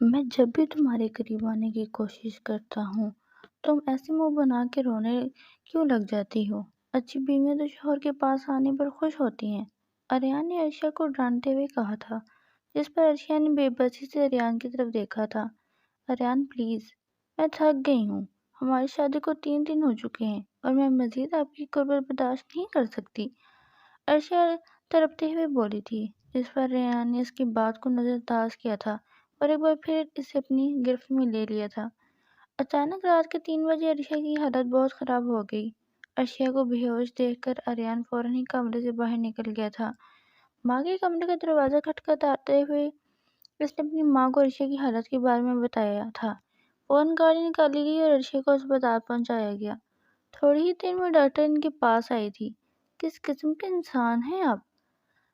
میں جب بھی تمہارے قریب آنے کی کوشش کرتا ہوں تم ایسے منہ بنا کے رونے کیوں لگ جاتی ہو؟ اچھی بیویاں تو شوہر کے پاس آنے پر خوش ہوتی ہیں، آریان نے عرشیا کو ڈانٹتے ہوئے کہا تھا، جس پر عرشیا نے بے بسی سے آریان کی طرف دیکھا تھا۔ آریان پلیز، میں تھک گئی ہوں، ہماری شادی کو 3 دن ہو چکے ہیں اور میں مزید آپ کی قربت برداشت نہیں کر سکتی، عرشیا تڑپتے ہوئے بولی تھی، جس پر ریان نے اس کی بات کو نظر انداز کیا تھا اور ایک بار پھر اسے اپنی گرفت میں لے لیا تھا۔ اچانک رات کے 3 بجے عرشیا کی حالت بہت خراب ہو گئی۔ عرشیا کو بے ہوش دیکھ کر آریان فوراً ہی کمرے سے باہر نکل گیا تھا۔ ماں کے کمرے کا دروازہ کھٹکھٹاتے ہوئے اس نے اپنی ماں کو عرشیا کی حالت کے بارے میں بتایا تھا۔ فوراً گاڑی نکالی گئی اور عرشیا کو اسپتال پہنچایا گیا۔ تھوڑی ہی دیر میں ڈاکٹر ان کے پاس آئی تھی۔ کس قسم کے انسان ہیں آپ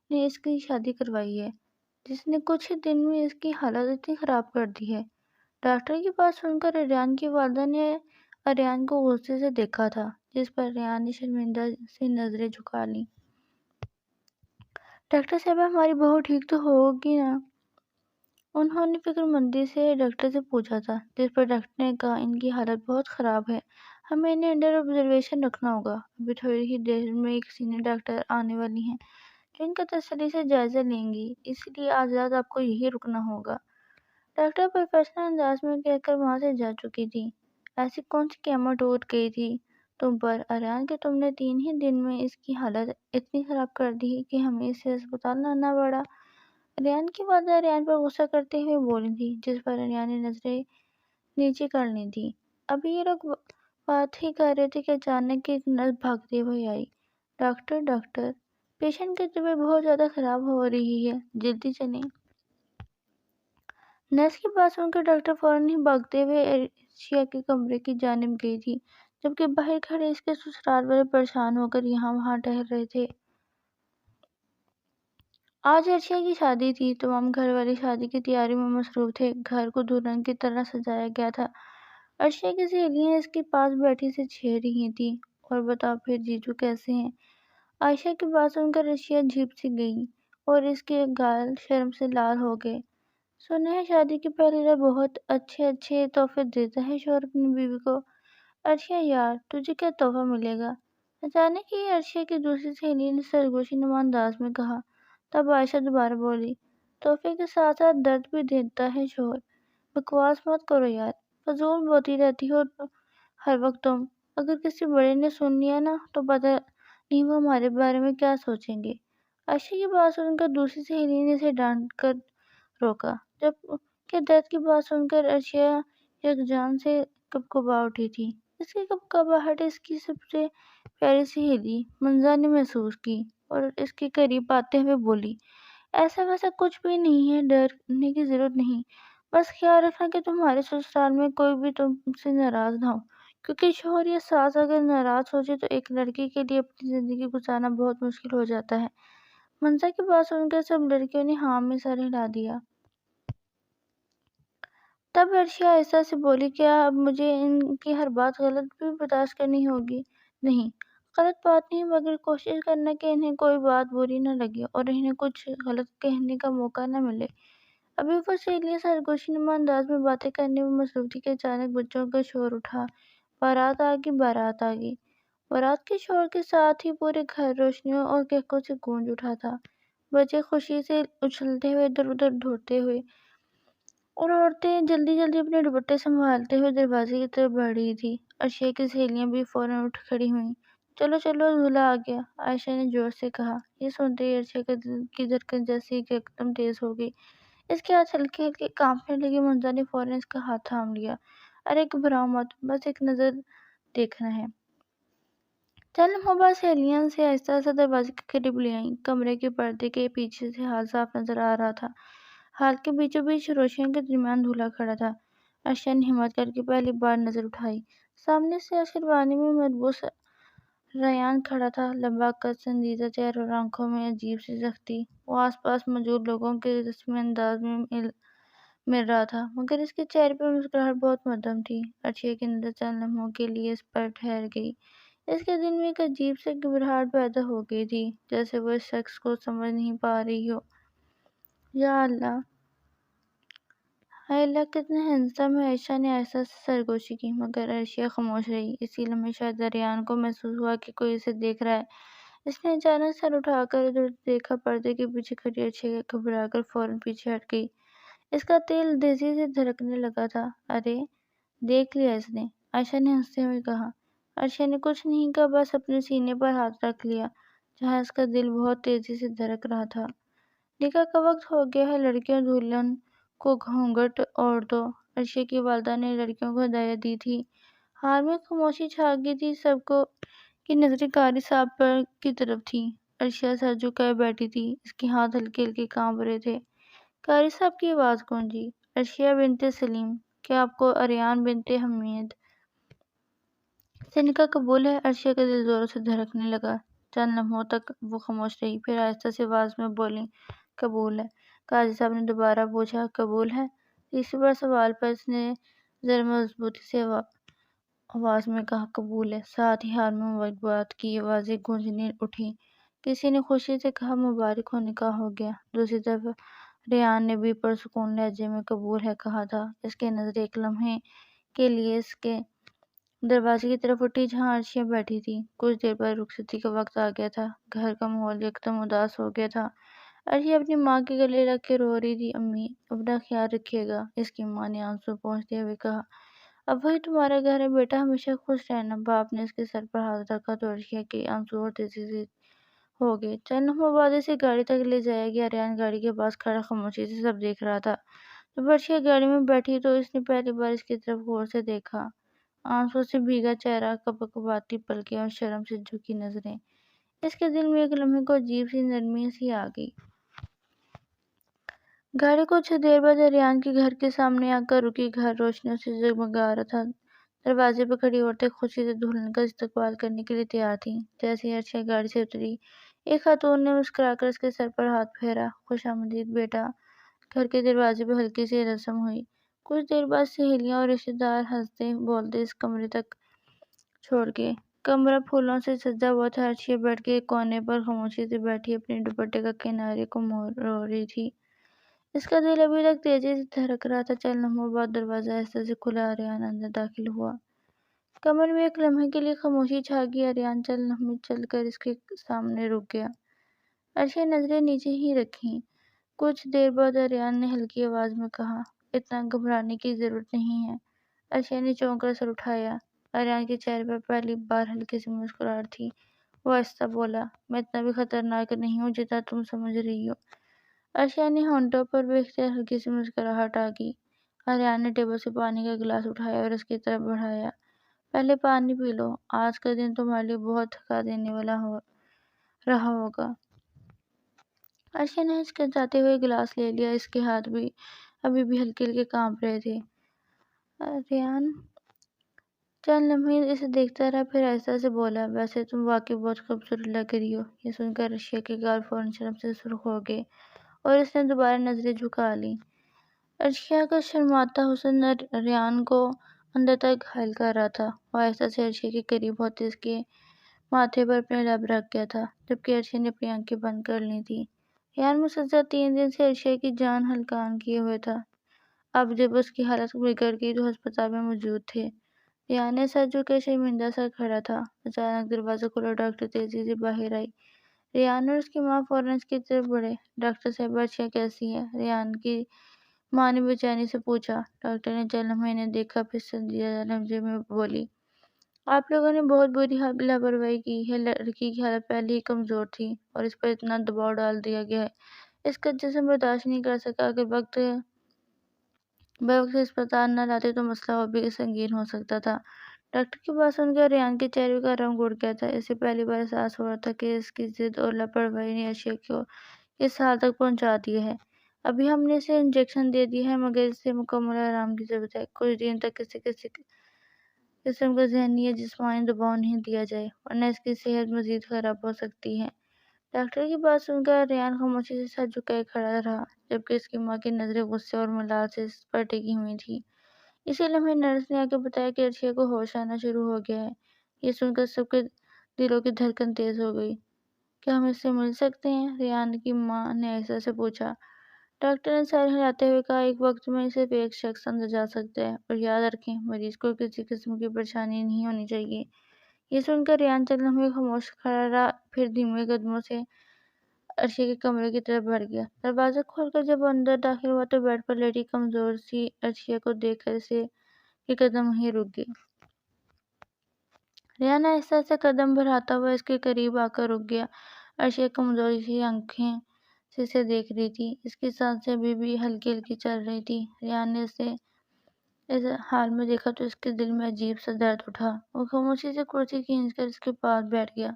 نے اس کی شادی کروائی ہے جس نے کچھ ہی دن میں اس کی حالت اتنی خراب کر دی ہے؟ ڈاکٹر کی بات سن کر آریان کی والدہ نے آریان کو غصے سے دیکھا تھا، جس پر آریان نے شرمندہ سی نظریں جھکا لیں۔ ڈاکٹر صاحبہ، ہماری بہو ٹھیک تو ہوگی نا؟ انہوں نے فکر مندی سے ڈاکٹر سے پوچھا تھا، جس پر ڈاکٹر نے کہا ان کی حالت بہت خراب ہے، ہمیں انہیں انڈر آبزرویشن رکھنا ہوگا، ابھی تھوڑی ہی دیر میں ایک سینئر ڈاکٹر آنے والی ہیں جو ان کا تسلی سے جائزہ لیں گی، اس لیے آج رات آپ کو یہی رکنا ہوگا۔ ڈاکٹر پروفیشنل انداز میں کہہ کر وہاں سے جا چکی تھی۔ ایسی کون سی قیامت ٹوٹ گئی تھی تم پر آریان کہ تم نے 3 ہی دن میں اس کی حالت اتنی خراب کر دی کہ ہمیں اسے اسپتال لانا پڑا؟ آریان کی والدہ آریان پر غصہ کرتے ہوئے بولی تھی، جس پر آریان نے نظریں نیچے کر لی تھی۔ ابھی یہ لوگ بات ہی کر رہے تھے کہ اچانک ایک نرس بھاگتے ہوئے آئی۔ ڈاکٹر، پیشنٹ کی طبیعت بہت زیادہ خراب ہو رہی ہے، جلدی چلیں۔ نرس کی بات سن کر ڈاکٹر فوراً ہی بھاگتے ہوئے عرشیا کے کمرے کی جانب گئی تھی، جبکہ باہر کھڑے اس کے سسرال والے پریشان ہو کر یہاں وہاں ٹہل رہے تھے۔ آج عرشیا کی شادی تھی، تمام گھر والے شادی کی تیاری میں مصروف تھے۔ گھر کو دلہن کی طرح سجایا گیا تھا۔ عرشیا کی سہیلیاں اس کے پاس بیٹھی سے چھیڑ رہی تھیں، اور بتاؤ پھر جیجو کیسے ہیں؟ عائشہ کی بات سن کر عرشیا جھپ سی گئی اور اس کے گال شرم سے لال ہو گئے۔ سنا ہے شادی کی پہلی رات بہت اچھے تحفے دیتا ہے شوہر اپنی بیوی کو۔ عرشیا یار، تجھے کیا تحفہ ملے گا؟ اچانک ہی عرشیا کی دوسری سہیلی نے سرگوشی نما انداز میں کہا۔ تب عائشہ دوبارہ بولی، تحفے کے ساتھ ساتھ درد بھی دیتا ہے شوہر۔ بکواس مت کرو یار، فضول بولتی رہتی ہو ہر وقت تم۔ اگر کسی بڑے نے سن لیا نا تو پتہ نہیں وہ ہمارے بارے میں کیا سوچیں گے۔ عائشہ کی بات سن کر دوسری سہیلی نے اسے ڈانٹ کر روکا، جبکہ درد کی بات سن کر عرشیا یکجان سے کپکپا اٹھی تھی۔ اس کی کپکپاہٹ اس کی سب سے پیاری سہیلی منزا نے محسوس کی اور اس کے قریب آتے ہوئے بولی، ایسا ویسا کچھ بھی نہیں ہے، ڈرنے کی ضرورت نہیں، بس خیال رکھنا کہ تمہارے سسرال میں کوئی بھی تم سے ناراض نہ ہو، کیونکہ شوہر یا ساس اگر ناراض ہو جائے تو ایک لڑکی کے لیے اپنی زندگی گزارنا بہت مشکل ہو جاتا ہے۔ منزا کی بات سن کر سب لڑکیوں نے ہاں میں سر ہلا دیا۔ تب عرشیا آہستہ سے بولی، کیا اب مجھے ان کی ہر بات غلط بھی برداشت کرنی ہوگی؟ نہیں، غلط بات نہیں، مگر کوشش کرنا کہ انہیں کوئی بات بری نہ لگے اور انہیں کچھ غلط کہنے کا موقع نہ ملے۔ ابھی وہ سہیلیاں سرگوشی نما انداز میں باتیں کرنے میں مصروف تھی کہ اچانک بچوں کا شور اٹھا، بارات آ گئی۔ بارات کے شور کے ساتھ ہی پورے گھر روشنیوں اور کہکوں سے گونج اٹھا تھا۔ بچے خوشی سے اچھلتے ہوئے ادھر ادھر دوڑتے ہوئے اور عورتیں جلدی جلدی اپنے دوپٹے سنبھالتے ہوئے دروازے کی طرف بڑھ رہی تھی۔ عرشیا کی سہیلیاں بھی فوراً اٹھ کھڑی ہوئیں۔ چلو چلو، دولہا آ گیا، عائشہ نے زور سے کہا۔ یہ سنتے ہی عرشیا کے دل کی دھڑکن جیسے ایک دم تیز ہو گئی۔ اس کے ہاتھ ہلکے ہلکے کانپنے لگے۔ منزا نے فوراً اس کا ہاتھ تھام لیا۔ ارے گھبراؤ مت، بس ایک نظر دیکھنا ہے۔ چند لمحوں بعد سہیلیاں اسے آہستہ سے دروازے کے قریب لے آئیں۔ کمرے کے پردے کے پیچھے سے حال صاف نظر آ رہا تھا۔ حال کے بیچوں بیچ روشنیوں کے درمیان دولہا کھڑا تھا۔ عرشیا نے ہمت کر کے پہلی بار نظر اٹھائی۔ سامنے سے شیروانی میں ملبوس ریان کھڑا تھا، لمبا قد، سنجیدہ چہرہ اور آنکھوں میں عجیب سی سختی۔ وہ آس پاس موجود لوگوں کے رسمی انداز میں مل رہا تھا، مگر اس کے چہرے پر مسکراہٹ بہت مدھم تھی۔ عرشیا کی نظر چند لمحوں کے لیے اس پر ٹھہر گئی۔ اس کے دل میں ایک عجیب سی گھبراہٹ پیدا ہو گئی تھی، جیسے وہ اس شخص کو سمجھ نہیں پا رہی ہو۔ یا اللہ! ہائے اللہ کتنا ہینسم ہے، عائشہ نے آہستہ سے سرگوشی کی، مگر عرشیہ خاموش رہی۔ اسی لمحے شاید ریان کو محسوس ہوا کہ کوئی اسے دیکھ رہا ہے۔ اس نے اچانک سر اٹھا کر ادھر دیکھا، پردے کے پیچھے کھڑی عرشیہ گھبرا کر فوراً پیچھے ہٹ گئی۔ اس کا دل تیزی سے دھڑکنے لگا تھا۔ ارے دیکھ لیا اس نے، عائشہ نے ہنستے ہوئے کہا۔ عرشیہ نے کچھ نہیں کہا، بس اپنے سینے پر ہاتھ رکھ لیا جہاں اس کا دل بہت تیزی سے دھڑک رہا تھا۔ نکاح کا وقت ہو گیا ہے، لڑکیوں دلہن کو گھونگھٹ اوڑھ دو، عرشیہ کی والدہ نے لڑکیوں کو ہدایت دی تھی۔ حال میں خاموشی چھا گئی تھی، سب کو کی نظریں قاری صاحب پر کی طرف تھیں۔ عرشیہ سر جھکائے بیٹھی تھی، اس کے ہاتھ ہلکے ہلکے کانپ رہے تھے۔ قاری صاحب کی آواز گونجی، عرشیہ بنت سلیم، کیا آپ کو اریان بنت حمید سے نکاح قبول ہے؟ عرشیہ کا دل زوروں سے دھڑکنے لگا۔ چند لمحوں تک وہ خاموش رہی، پھر آہستہ سی آواز میں بولی، قبول ہے۔ قاضی صاحب نے دوبارہ پوچھا، قبول ہے؟ تیسری بار سوال پر اس نے ذرا مضبوطی سے آواز میں کہا، قبول ہے۔ ساتھ ہی ہال میں مبارکباد کی آوازیں گونجنے اٹھیں۔ کسی نے خوشی سے کہا، مبارک ہو، نکاح ہو گیا۔ دوسری طرف ریان نے بھی پرسکون لہجے میں قبول ہے کہا تھا۔ اس کی نظر ایک لمحے کے لیے اس کے دروازے کی طرف اٹھی جہاں عرشیہ بیٹھی تھی۔ کچھ دیر بعد رخصتی کا وقت آ گیا تھا۔ گھر کا ماحول یکدم اداس ہو گیا تھا۔ عرشیہ اپنی ماں کے گلے لگ کے رو رہی تھی۔ امی، اپنا خیال رکھیے گا، اس کی ماں نے آنسو پونچھتے ہوئے کہا۔ اب وہی تمہارا گھر ہے بیٹا، ہمیشہ خوش رہنا۔ باپ نے اس کے سر پر ہاتھ رکھا تو عرشیہ کے آنسو اور تیزی سے ہو گئے۔ چند لمحوں بعد اسے گاڑی تک لے جایا گیا۔ ریان گاڑی کے پاس کھڑا خاموشی سے سب دیکھ رہا تھا۔ جب عرشیہ گاڑی میں بیٹھی تو اس نے پہلی بار اس کی طرف غور سے دیکھا۔ آنسوں سے بھیگا چہرہ، کپکپاتی پلکیں اور شرم سے جھکی نظریں۔ اس کے دل میں ایک لمحے کو عجیب سی نرمی سی آ گئی۔ گاڑی کچھ دیر بعد ریان کے گھر کے سامنے آ کر رکی۔ گھر روشنیوں سے جگمگا رہا تھا۔ دروازے پر کھڑی عورتیں خوشی سے دلہن کا استقبال کرنے کے لیے تیار تھیں۔ جیسے ہی عرشیہ گاڑی سے اتری، ایک خاتون نے مسکرا کر اس کے سر پر ہاتھ پھیرا، خوش آمدید بیٹا۔ گھر کے دروازے پہ ہلکی سی رسم ہوئی۔ کچھ دیر بعد سہیلیاں اور رشتہ دار ہنستے بولتے اس کمرے تک چھوڑ گئے۔ کمرہ پھولوں سے سجا ہوا تھا۔ عرشیہ بیٹھ کے ایک کونے پر خاموشی سے بیٹھی اپنے دوپٹے کا کنارے کو رو رہی تھی۔ اس کا دل ابھی تک تیزی سے دھڑک رہا تھا۔ چند لمحوں بعد دروازہ آہستہ سے کھلا، ریان اندر داخل ہوا۔ کمرے میں ایک لمحے کے لیے خاموشی چھا گئی۔ ریان چند لمحے چل کر اس کے سامنے رک گیا۔ عرشیہ نے نظریں نیچے ہی رکھیں۔ کچھ دیر بعد ریان نے ہلکی آواز میں کہا، اتنا گھبرانے کی ضرورت نہیں ہے۔ عرشیہ نے چونک کر سر اٹھایا۔ ریان کے چہرے پر پہلی بار ہلکی سی مسکراہٹ تھی۔ وہ آہستہ بولا، میں اتنا بھی خطرناک نہیں ہوں جتنا تم سمجھ رہی ہو۔ عرشیہ نے ہونٹوں پر بے اختیار ہلکی سی مسکراہٹ آ گئی۔ ریان نے ٹیبل سے پانی کا گلاس اٹھایا اور اس کی طرف بڑھایا۔ پہلے پانی پی لو، آج کا دن تمہارے لیے بہت تھکا دینے والا رہا ہوگا۔ عرشیہ نے ہچکچاتے ہوئے گلاس لے لیا۔ اس کے ہاتھ بھی ابھی بھی ہلکے ہلکے کانپ رہے تھے۔ ریان چند لمحے اسے دیکھتا رہا، پھر آہستہ سے بولا، ویسے تم واقعی بہت خوبصورت لگ رہی ہو۔ یہ سن کر عرشیہ کے گال فوراً شرم سے سرخ ہو گئے اور اس نے دوبارہ نظریں جھکا لیں۔ عرشیہ کا شرماتا حسن ریان کو اندر تک گھائل کر رہا تھا۔ وہ آہستہ سے عرشیہ کے قریب ہوتے اس کے ماتھے پر اپنے لب رکھ گیا تھا، جبکہ عرشیہ نے اپنی آنکھیں بند کر لی تھیں۔ ریان مسلسل 3 دن سے عرشیہ کی جان ہلکان کیے ہوئے تھا۔ اب جب اس کی حالت بگڑ گئی تو ہسپتال میں موجود تھے۔ ریان نے سر جھکے شرمندہ سا کھڑا تھا۔ اچانک دروازہ کھلا، ڈاکٹر تیزی سے باہر آئی۔ ریان اور اس کی ماں فوراً اس کی طرف بڑھے۔ ڈاکٹر صاحبہ، عرشیہ کیسی ہے؟ ریان کی ماں نے بے چینی سے پوچھا۔ ڈاکٹر نے چند لمحے انہیں دیکھا، پھر سنجیدہ لہجے میں بولی، آپ لوگوں نے بہت بری لاپرواہی کی ہے۔ لڑکی کی حالت پہلے ہی کمزور تھی اور اس پر اتنا دباؤ ڈال دیا گیا ہے، اس کا جسم برداشت نہیں کر سکا۔ اگر بوقت ہسپتال نہ لاتے تو مسئلہ اور بھی سنگین ہو سکتا تھا۔ ڈاکٹر کی بات سن کر ریان کے چہرے کا رنگ اڑ گیا تھا۔ اسے پہلی بار احساس ہو رہا تھا کہ اس کی ضد اور لاپرواہی نے عرشیہ کو اس حال تک پہنچا دیا ہے۔ ابھی ہم نے اسے انجیکشن دے دیا ہے، مگر اسے مکمل آرام کی ضرورت ہے۔ کچھ دن تک کسی قسم کا ذہنی یا جسمانی دباؤ نہیں دیا جائے، ورنہ اس کی صحت مزید خراب ہو سکتی ہے۔ ڈاکٹر کی بات سن کر ریان خاموشی سے سر جھکائے کھڑا رہا، جبکہ اس کی ماں کی نظریں غصے اور ملال سے اس پر ٹکی ہوئی تھیں۔ اسی لمحے نرس نے آ کے بتایا کہ عرشیہ کو ہوش آنا شروع ہو گیا ہے۔ یہ سن کر سب کے دلوں کی دھڑکن تیز ہو گئی۔ کیا ہم اس سے مل سکتے ہیں؟ ریان کی ماں نے آہستہ سے پوچھا۔ ڈاکٹر نے سر ہلاتے ہوئے کہا، ایک وقت میں صرف ایک شخص اندر جا سکتا ہے، اور یاد رکھیں مریض کو کسی قسم کی پریشانی نہیں ہونی چاہیے۔ یہ سن کر ریان چند لمحے خاموش کھڑا رہا، پھر دھیمے قدموں سے عرشیا کے کمرے کی طرف بڑھ گیا۔ دروازہ کھول کر جب وہ اندر داخل ہوا تو بیڈ پر لیٹی کمزور سی عرشیا کو دیکھ کر اسے کے قدم وہیں رک گئے۔ ریان آہستہ سے قدم بڑھاتا ہوا اس کے قریب آ کر رک گیا۔ عرشیا کمزوری سی آنکھیں سے اسے دیکھ رہی تھی، اس کی سانسیں ابھی بھی ہلکی ہلکی چل رہی تھی۔ ریان نے اسے اس حال میں دیکھا تو اس کے دل میں عجیب سا درد اٹھا۔ وہ خاموشی سے کرسی کھینچ کر اس کے پاس بیٹھ گیا۔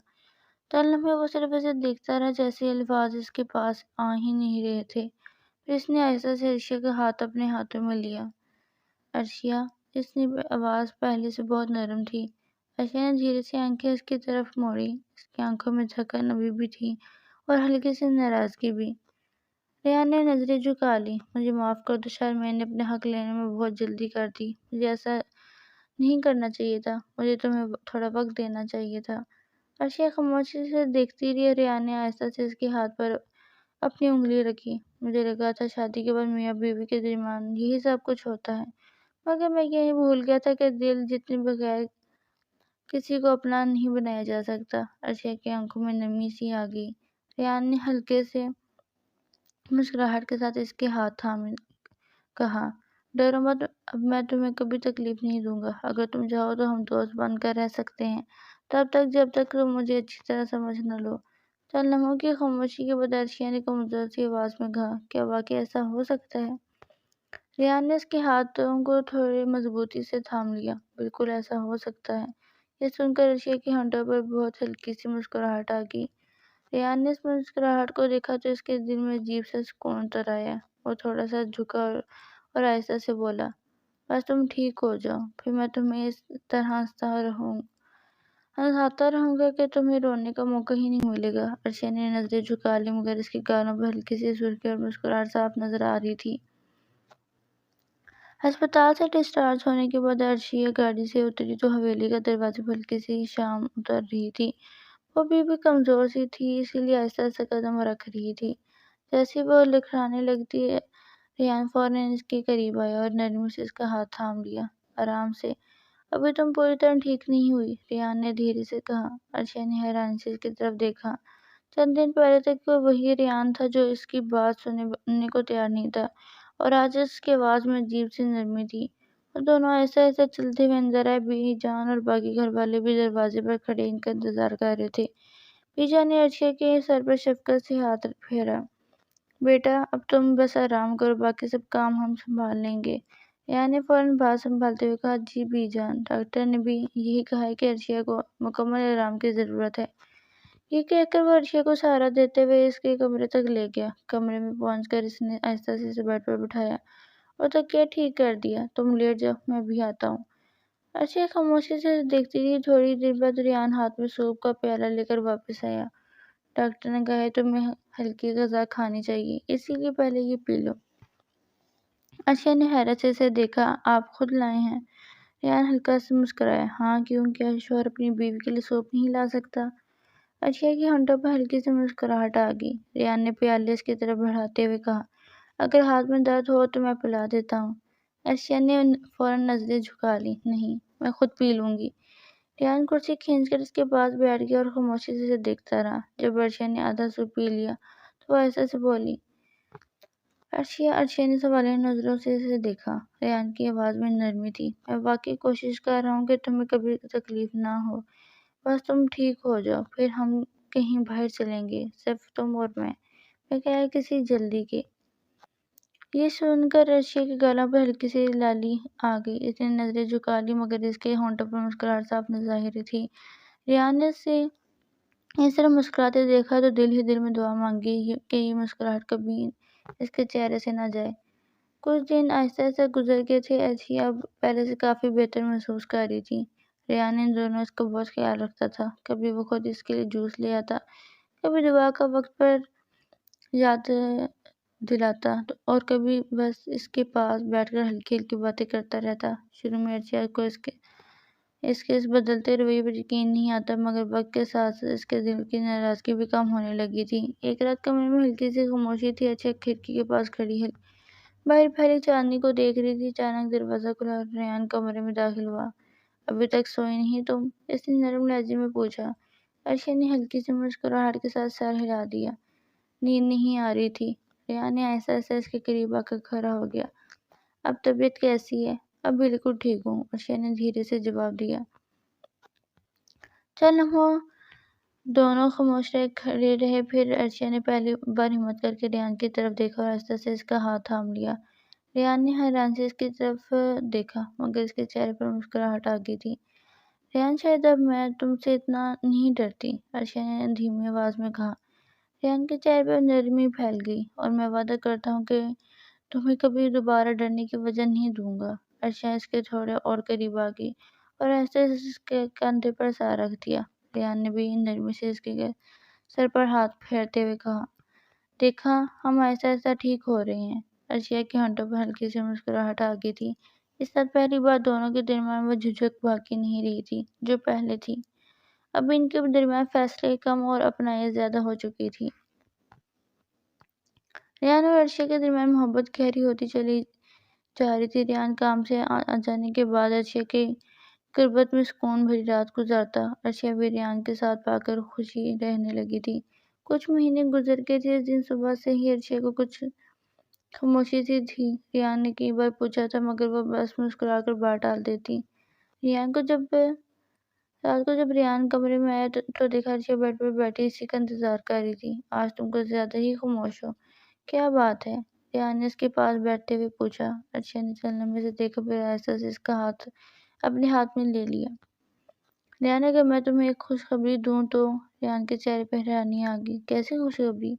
چند لمحے وہ صرف اسے دیکھتا رہا، جیسے الفاظ اس کے پاس آ ہی نہیں رہے تھے۔ پھر اس نے آہستہ سے عرشیا کا ہاتھ اپنے ہاتھوں میں لیا۔ عرشیا، اس کی آواز پہلے سے بہت نرم تھی۔ عرشیا نے دھیرے سے آنکھیں اس کی طرف موڑی۔ اس کی آنکھوں میں جھکن ابھی بھی تھی اور ہلکی سی ناراضگی بھی۔ ریان نے نظریں جھکا لی۔ مجھے معاف کر دو، شاید میں نے اپنے حق لینے میں بہت جلدی کر دی۔ مجھے ایسا نہیں کرنا چاہیے تھا، مجھے تمہیں تھوڑا وقت دینا چاہیے تھا۔ عرشیا خاموشی سے دیکھتی رہی۔ ریان نے آہستہ سے اس کے ہاتھ پر اپنی انگلی رکھی۔ مجھے لگا تھا شادی کے بعد میاں بیوی کے درمیان یہی سب کچھ ہوتا ہے، مگر میں یہی بھول گیا تھا کہ دل جتنے بغیر کسی کو اپنا نہیں بنایا جا سکتا۔ عرشیا کی آنکھوں میں نمی سی آ گئی۔ ریان نے ہلکے سے مسکراہٹ کے ساتھ اس کے ہاتھ تھامے کہا، ڈرو مت، اب میں تمہیں کبھی تکلیف نہیں دوں گا۔ اگر تم چاہو تو ہم دوست بن کر رہ سکتے ہیں، تب تک جب تک تم مجھے اچھی طرح سمجھ نہ لو۔ چند لمحوں کی خاموشی کے بعد عرشیا نے کمزور سی آواز میں کہا، کیا واقعی ایسا ہو سکتا ہے؟ ریان نے اس کے ہاتھوں کو تھوڑی مضبوطی سے تھام لیا۔ بالکل ایسا ہو سکتا ہے۔ یہ سن کر عرشیا کے ہونٹوں پر بہت ہلکی سی مسکراہٹ آ گئی۔ ریان نے اس مسکراہٹ کو دیکھا تو اس کے دل میں عجیب سا سکون اتر آیا۔ وہ تھوڑا سا جھکا اور آہستہ سے بولا، بس تم ٹھیک ہو جاؤ، پھر میں تمہیں اس طرح ہنساتا رہوں گا کہ تمہیں رونے کا موقع ہی نہیں ملے گا۔ عرشیا نے نظریں جھکا لی، مگر اس کے گالوں پر ہلکی سی سرخی اور مسکراہٹ صاف نظر آ رہی تھی۔ ہسپتال سے ڈسچارج ہونے کے بعد عرشیا گاڑی سے اتری تو حویلی کا دروازے پر ہلکی سی شام اتر رہی تھی۔ وہ ابھی بھی کمزور سی تھی، اسی لیے آہستہ سے قدم رکھ رہی تھی۔ جیسے وہ لکھڑانے لگتی، ریان فوراً اس کے قریب آیا اور نرمی سے اس کا ہاتھ تھام لیا۔ آرام سے، ابھی تم پوری طرح ٹھیک نہیں ہوئی، ریان نے دھیرے سے کہا۔ عرشیا نے حیرانی سے اس کی طرف دیکھا۔ چند دن پہلے تک وہ وہی ریان تھا جو اس کی بات سننے کو تیار نہیں تھا، اور آج اس کی آواز میں عجیب سی نرمی تھی۔ وہ دونوں ایسے ایسے چلتے ہوئے اندر آئے۔ بی جان اور باقی گھر والے بھی دروازے پر کھڑے ان کا انتظار کر رہے تھے۔ بی جان نے عرشیا کے سر پر شفقت سے ہاتھ پھیرا، بیٹا اب تم بس آرام کرو، باقی سب کام ہم سنبھال لیں گے۔ ریان نے فوراً بات سنبھالتے ہوئے کہا، جی بی جان، ڈاکٹر نے بھی یہی کہا ہے کہ عرشیا کو مکمل آرام کی ضرورت ہے۔ یہ کہہ کر وہ عرشیا کو سہارا دیتے ہوئے اس کے کمرے تک لے گیا۔ کمرے میں پہنچ کر اس نے آہستہ سے اسے بیڈ پر بٹھایا اور تکیہ ٹھیک کر دیا۔ تم لیٹ جاؤ، میں بھی آتا ہوں۔ عرشیا خاموشی سے دیکھتی رہی۔ تھوڑی دیر بعد ریان ہاتھ میں سوپ کا پیالہ لے کر واپس آیا۔ ڈاکٹر نے کہا ہے تمہیں ہلکی غذا کھانی چاہیے، اسی لیے پہلے یہ پی لو۔ عرشیا نے حیرت سے اسے دیکھا، آپ خود لائے ہیں؟ ریان ہلکا سے مسکرایا، ہاں کیوں، کیا شوہر اپنی بیوی کے لیے سوپ نہیں لا سکتا؟ عرشیا کی ہونٹوں پر ہلکی سی مسکراہٹ آ گئی۔ ریان نے پیالے اس کی طرف بڑھاتے ہوئے کہا، اگر ہاتھ میں درد ہو تو میں پلا دیتا ہوں۔ عرشیا نے فوراً نظریں جھکا لی، نہیں، میں خود پی لوں گی۔ ریان کرسی کھینچ کر اس کے پاس بیٹھ گیا اور خاموشی سے اسے دیکھتا رہا۔ جب عرشیا نے آدھا سوپ پی لیا تو وہ آہستہ سے بولی، عرشیا نے سوالیہ نظروں سے اسے دیکھا۔ ریان کی آواز میں نرمی تھی، میں واقعی کوشش کر رہا ہوں کہ تمہیں کبھی تکلیف نہ ہو، بس تم ٹھیک ہو جاؤ، پھر ہم کہیں باہر چلیں گے، صرف تم اور میں بغیر کسی جلدی کے۔ یہ سن کر عرشیا کے گالوں پر ہلکی سی لالی آ گئی۔ اس نے نظریں جھکا لی، مگر اس کے ہونٹوں پر مسکراہٹ صاف ظاہر تھی۔ ریان نے اسے اس طرح مسکراتے دیکھا تو دل ہی دل میں دعا مانگی کہ یہ مسکراہٹ کبھی اس کے چہرے سے نہ جائے۔ کچھ دن آہستہ آہستہ گزر گئے تھے۔ عرشیا اب پہلے سے کافی بہتر محسوس کر رہی تھی۔ ریان ان دونوں اس کا بہت خیال رکھتا تھا۔ کبھی وہ خود اس کے لیے جوس لے آتا، کبھی دوا کا وقت پر یاد دلاتا، اور کبھی بس اس کے پاس بیٹھ کر ہلکی ہلکی باتیں کرتا رہتا۔ شروع میں عرشیا اس کے اس بدلتے رویے پر یقین نہیں آتا، مگر وقت کے ساتھ ساتھ اس کے دل کی ناراضگی بھی کم ہونے لگی تھی۔ ایک رات کمرے میں ہلکی سی خاموشی تھی۔ اچھا کھڑکی کے پاس کھڑی باہر پھیلی چاندنی کو دیکھ رہی تھی۔ اچانک دروازہ کھلا اور ریان کمرے میں داخل ہوا۔ ابھی تک سوئی نہیں تم؟ اس نے نرم لہجے میں پوچھا۔ عرشیہ نے ہلکی سی مسکراہٹ کے ساتھ سر ہلا دیا۔ نیند نہیں آ رہی تھی۔ ریان نے آہستہ آہستہ اس کے قریب آ کر کھڑا ہو گیا۔ اب طبیعت کیسی ہے؟ اب بالکل ٹھیک ہوں، عرشیہ نے دھیرے سے جواب دیا۔ چند لمحوں دونوں خاموش کھڑے رہے، پھر عرشیہ نے پہلی بار ہمت کر کے ریان کی طرف دیکھا اور آہستہ سے اس کا ہاتھ تھام لیا۔ ریان نے حیرانی سے اس کی طرف دیکھا، مگر اس کے چہرے پر مسکراہٹ آ گئی تھی۔ ریان شاید اب میں تم سے اتنا نہیں ڈرتی، عرشیہ نے دھیمی آواز میں کہا۔ ریان کے چہرے پر نرمی پھیل گئی۔ اور میں وعدہ کرتا ہوں کہ تمہیں کبھی دوبارہ ڈرنے کی وجہ نہیں دوں گا۔ عرشیہ اس کے تھوڑے اور قریب آ گئی اور آہستہ سے اس کے کندھے پر سر رکھ دیا۔ ریان نے بھی نرمی سے اس کے سر پر ہاتھ پھیرتے ہوئے کہا، دیکھا ہم آہستہ آہستہ ٹھیک ہو رہے ہیں۔ عرشیہ کے ہونٹوں پر ہلکی سی مسکراہٹ آ گئی تھی۔ اس رات پہلی بار دونوں کے درمیان وہ جھجک باقی نہیں رہی تھی جو پہلے تھی۔ اب ان کے درمیان فاصلے کم اور اپنائیت زیادہ ہو چکی تھی۔ ریان اور عرشیہ کے درمیان محبت گہری ہوتی چلی جا رہی تھی۔ ریان کام سے جانے کے بعد عرشیہ کی قربت میں سکون بھری رات گزارتا۔ عرشیہ بھی ریان کے ساتھ پا کر خوشی رہنے لگی تھی۔ کچھ مہینے گزر گئے تھے۔ اس دن صبح سے ہی عرشیہ کو کچھ خاموشی سی تھی۔ ریان نے کئی بار پوچھا تھا، مگر وہ بس مسکرا کر بات ٹال دیتی۔ رات کو جب ریان کمرے میں آیا تو دیکھا عرشیہ بیڈ پر بیٹھی اسی کا انتظار کر رہی تھی۔ آج تم کچھ زیادہ ہی خاموش ہو، کیا بات ہے؟ ریان نے اس کے پاس بیٹھتے ہوئے پوچھا۔ عرشیہ نے چند لمحے سے دیکھا، پھر آہستہ سے اس کا ہاتھ اپنے ہاتھ میں لے لیا۔ ریان اگر میں تمہیں ایک خوشخبری دوں تو؟ ریان کے چہرے پر حیرانی آ گئی۔ کیسی خوشخبری؟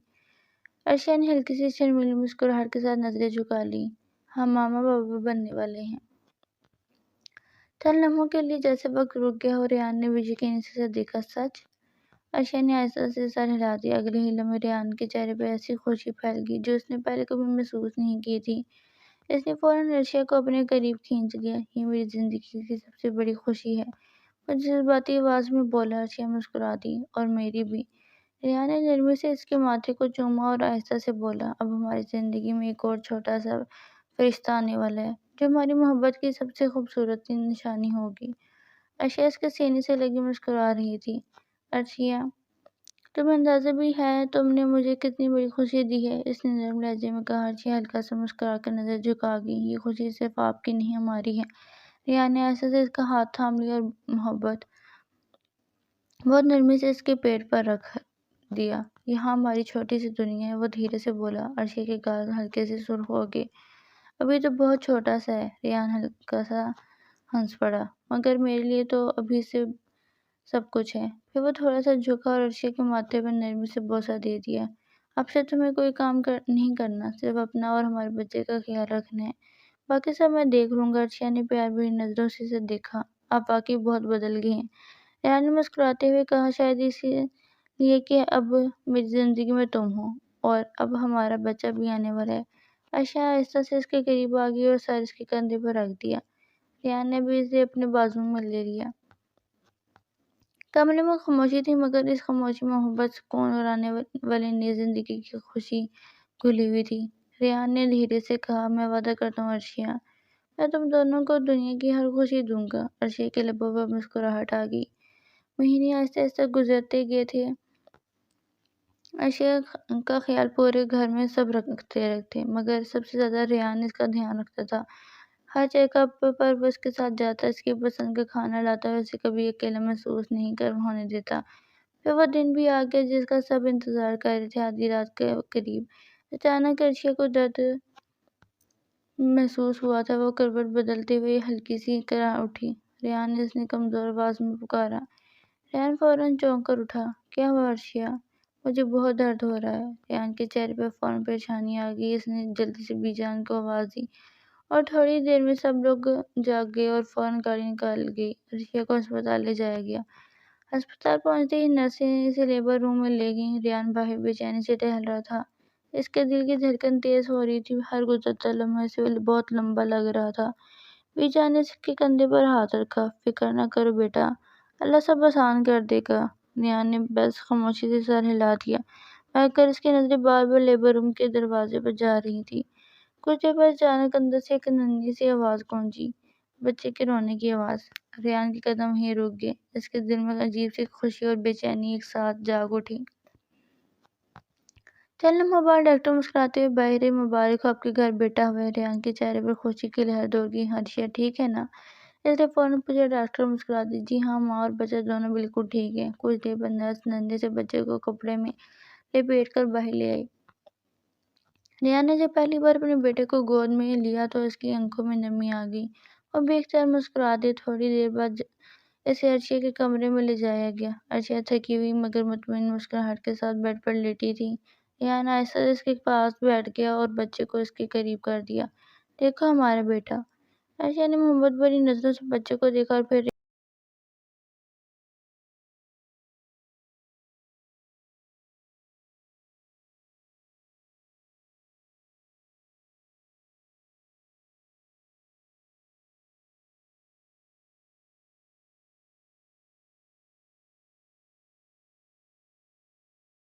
عرشیہ نے ہلکی سی شرمیلی مسکراہٹ کے ساتھ نظریں جھکا لیں۔ ہم ماما بابا بننے والے ہیں۔ چند لمحوں کے لیے جیسے وقت رک گیا ہو، ریان نے بے یقینی سے دیکھا۔ سچ؟ عرشیہ نے آہستہ سے سر ہلا دیا۔ اگلے ہی لمحے ریان کے چہرے پر ایسی خوشی پھیل گئی جو اس نے پہلے کبھی محسوس نہیں کی تھی۔ اس نے فوراً عرشیہ کو اپنے قریب کھینچ لیا۔ یہ میری زندگی کی سب سے بڑی خوشی ہے، وہ جذباتی آواز میں بولا۔ عرشیہ مسکرا دی۔ اور میری بھی۔ ریان نے نرمی سے اس کے ماتھے کو چوما اور آہستہ سے بولا، اب ہماری زندگی میں ایک اور چھوٹا سا فرشتہ آنے والا ہے جو ہماری محبت کی سب سے خوبصورت نشانی ہوگی۔ عرشیہ اس کے سینے سے لگی مسکرا رہی تھی۔ عرشیہ، تمہیں اندازہ بھی ہے تم نے مجھے کتنی بڑی خوشی دی ہے، اس نے نرم لہجے میں کہا۔ عرشیہ ہلکا سا مسکرا کر نظر جھکا گئی۔ یہ خوشی صرف آپ کی نہیں، ہماری ہے۔ ریان نے آہستہ سے اس کا ہاتھ تھام لیا اور بہت نرمی سے اس کے پیٹ پر رکھ دیا۔ یہاں ہماری چھوٹی سی دنیا ہے، وہ دھیرے سے بولا۔ عرشیہ کے گال ہلکے سے سرخ ہو گئے۔ ابھی تو بہت چھوٹا سا ہے۔ ریان ہلکا سا ہنس پڑا۔ مگر میرے لیے تو ابھی سے سب کچھ ہے۔ پھر وہ تھوڑا سا جھکا اور عرشیہ کے ماتھے پر نرمی سے بوسہ دے دیا۔ اب سے تمہیں کوئی کام نہیں کرنا، صرف اپنا اور ہمارے بچے کا خیال رکھنا ہے، باقی سب میں دیکھ لوں گا۔ عرشیہ نے پیار بھری نظروں سے اسے دیکھا۔ آپ واقعی بہت بدل گئے ہیں، ریان نے مسکراتے ہوئے کہا۔ شاید اس لیے کہ اب میری زندگی میں تم ہو، اور اب ہمارا بچہ بھی آنے والا ہے۔ عرشیہ آہستہ سے اس کے قریب آ گئی اور سر اس کے کندھے پر رکھ دیا۔ ریان نے بھی اسے اپنے بازو میں لے لیا۔ کمرے میں خاموشی تھی، مگر اس خاموشی میں محبت، سکون اور آنے والی نئی زندگی کی خوشی گھلی ہوئی تھی۔ ریان نے دھیرے سے کہا، میں وعدہ کرتا ہوں عرشیہ، میں تم دونوں کو دنیا کی ہر خوشی دوں گا۔ عرشیہ کے لبوں پر مسکراہٹ آ گئی۔ مہینے آہستہ آہستہ گزرتے گئے تھے۔ عرشیہ کا خیال پورے گھر میں سب رکھتے، مگر سب سے زیادہ ریان اس کا دھیان رکھتا تھا۔ ہر چیک اپ پر وہ اس کے ساتھ جاتا، اس کی پسند کا کھانا لاتا اور اسے کبھی اکیلا محسوس نہیں ہونے دیتا۔ پھر وہ دن بھی آ گیا جس کا سب انتظار کر رہے تھے۔ آدھی رات کے قریب اچانک عرشیہ کو درد محسوس ہوا تھا۔ وہ کروٹ بدلتے ہوئے ہلکی سی کرا اٹھی۔ ریان نے اس نے کمزور آواز میں پکارا۔ ریان فوراً چونک کر اٹھا۔ کیا ہوا عرشیہ؟ مجھے بہت درد ہو رہا ہے۔ ریان کے چہرے پر فوراً پریشانی آ گئی۔ اس نے جلدی سے بی جان کو آواز دی اور تھوڑی دیر میں سب لوگ جاگ گئے اور فوراً گاڑی نکال گئی۔ عرشیہ کو ہسپتال لے جایا گیا۔ ہسپتال پہنچتے ہی نرسیں اسے لیبر روم میں لے گئیں۔ ریان باہر بے چینی سے ٹہل رہا تھا۔ اس کے دل کی دھڑکن تیز ہو رہی تھی، ہر گزرتا لمحہ اسے بہت لمبا لگ رہا تھا۔ بیچ آنے سے اس کے کندھے پر ہاتھ رکھا۔ فکر نہ کرو بیٹا، اللہ سب آسان کر دے گا۔ ریان نے بس خاموشی سے سر ہلا دیا، مگر اس کی نظریں بار بار لیبر روم کے دروازے پر جا رہی تھی۔ کچھ دیر بعد اچانک اندر سے ایک ننھی سی آواز گونجی، بچے کے رونے کی آواز۔ ریان کے قدم وہیں رک گئے۔ اس کے دل میں عجیب سی خوشی اور بے چینی ایک ساتھ جاگ اٹھی۔ چند لمحوں بعد ڈاکٹر مسکراتے ہوئے باہر مبارک ہو آپ کے گھر بیٹا ہوا ہے۔ ریان کے چہرے پر خوشی کی لہر دوڑ گئی۔ عرشیہ ٹھیک ہے نا؟ اس نے فوراً پوچھا۔ ڈاکٹر مسکرا دی، جی ہاں، ماں اور بچہ دونوں بالکل ٹھیک ہیں۔ کچھ دیر بعد نرس ننھے سے بچے کو کپڑے میں لپیٹ کر باہر لے آئی۔ ریان نے جب پہلی بار اپنے بیٹے کو گود میں لیا تو اس کی آنکھوں میں نمی آ گئی۔ وہ بھی اختیار مسکرا دی۔ تھوڑی دیر بعد اسے عرشیہ کے کمرے میں لے جایا گیا۔ عرشیہ تھکی ہوئی مگر مطمئن مسکراہٹ کے ساتھ بیڈ پر لیٹی تھی۔ ریان آہستہ سے اس کے پاس بیٹھ گیا اور بچے کو اس کے قریب کر دیا۔ دیکھو ہمارا بیٹا۔ عرشیہ نے محبت بھری نظروں سے بچے کو دیکھا اور پھر